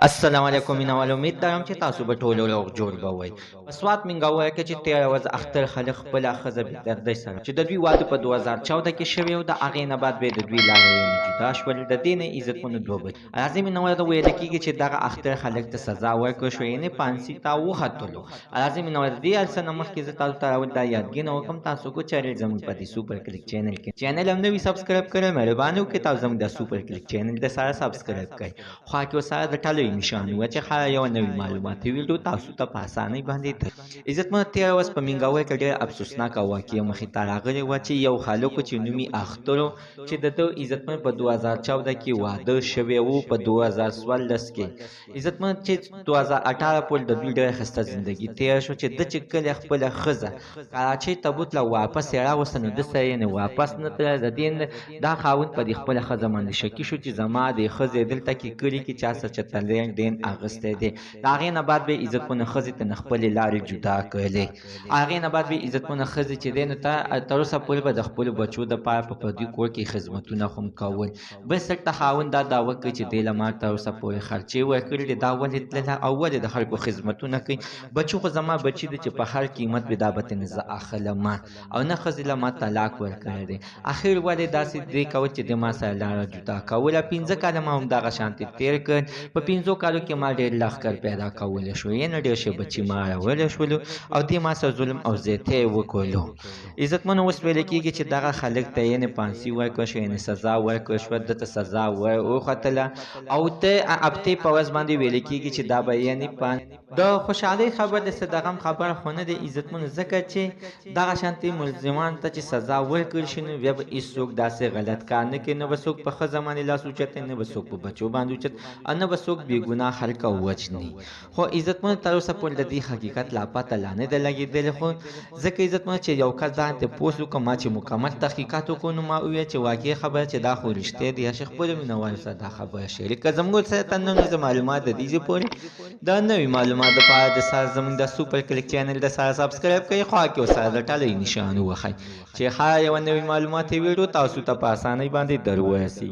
السلام علیکم مینوال امید لرم چې تاسو به ټول روغ جوړ به وئ په سوات منګاوی کې چې تېره ورځ اختر خلک خپله ښځه بېدردۍ سره چې د دوی واده په 2014 کې شوی و د هغې نه بعد به د دوی لارویانې جدا شول د دې نه عزتمنو دوه بچي راځي مینوال ته ویل کېږي چې دغه اختر خلک ته سزا ورکړه شوه یعنې پانسي ته وختلو راځي مینوال د دې هر څه نه مخکې زه تاسو ته راول دا یادګینه وکړم تاسو کو چینل زموږ په دې سوپر کلیک چینل کې چینل هم نوي سبسکرایب کړئ مهرباني وکړئ تاسو زموږ د سوپر کلیک چینل د سره سبسکرایب کړئ خوا کې ورسره د ټلوي نشان و چې هر یو نوي معلوماتي ویډیو تاسو ته په اسانۍ باندې در عزتمنو تېره ورځ په منګاوی کې ډېره افسوسناکه واقعه مخې ته راغلې وه چې یو هلک چې نوم یې اختر و چې د ده عزتمن په 2014 کې واده شوی و په 2014 کې عزتمن چې 2018 پورې د دوی ډېره ښایسته زندګي تېره شوه چې ده چې کله خپله ښځه کراچۍ ته بوتله واپس یې راوسته نو ده سره یې نه واپس نه تلله د دې دا خاوند په دې خپله ښځه باندې شکي شو چې زما د ښځې دلته کې کلي کې چا سره چترلین دین اغوستی دی د هغې نه بعد به یې عزتمنه ښځې ته نه خپلې لارې جدا کړلې هغې نه بعد به یې عزتمنه ښځې چې دی نو تر اوسه پورې به د خپلو بچو دپاره په پردي کور کې خدمتونه خو هم کول بل سر ته خاوند دا دعوه کوي چې دی له ما تر اوسه پورې خرچې ورکړي دي دا ولې تلله او ولې د خلکو خدمتونه کوي بچو خو زما بچي دی چې په هر قیمت به دا به ترې زه اخلم او نه ښځې له ما طلاق ورکړی دی اخر ولې داسې دی کوي چې د ما سره لاره جدا کوله 15 کاله ما هم دغه شانتې تېر کړ په 15 کالو کې ما ډېر لښکر پیدا کولی شو یعنې ډېر ښه بچي ما راولی شولو او دې ما سره ظلم او زیاتی یې وکړلو عزتمنو اوس ویلی کېږي چې دغه خلک ته یعنې پانسي ورکړه شوه یعنې سزا ورکړه شوه ده ته سزا وختله او ته هفتې په ورځ باندې ویلی کېږي چې دا به یعنې د خوشحالۍ خبر د څه د غم خبره خو نه دی عزتمنو ځکه چې دغه شانتې ملزمان ته چې سزا ورکړل شي نو بیا به هېڅوک داسې غلط کار نه کوي نه به څوک په ښځه باندې لاس اوچتوي نه به څوک په بچو باندې اوچت او نه به څوک بېګناه خلک ووجني خو عزتمنو تر اوسه پورې د دې حقیقت لا پته لا نه ده لګېدلې خو ځکه عزتمنو چې یو کس ځان ته پوست وکړه ما چې مکمل تحقیقات وکړو نو ما وویل چې واقعي خبره چې دا خو رښتیا دي هغه خپلو مینوالو سره دا خبره شریکه زموږ سره ته نن معلومات د دې پورې دا نوي معلومات دپاره د سره زموږ د سوپر کلیک چینل د سره سبسکرایب کړئ خوا کې ورسره د ټلۍ نشان ووهئ چې هر یوه نوي معلوماتي ویډیو تاسو ته په اسانۍ باندې در ورسي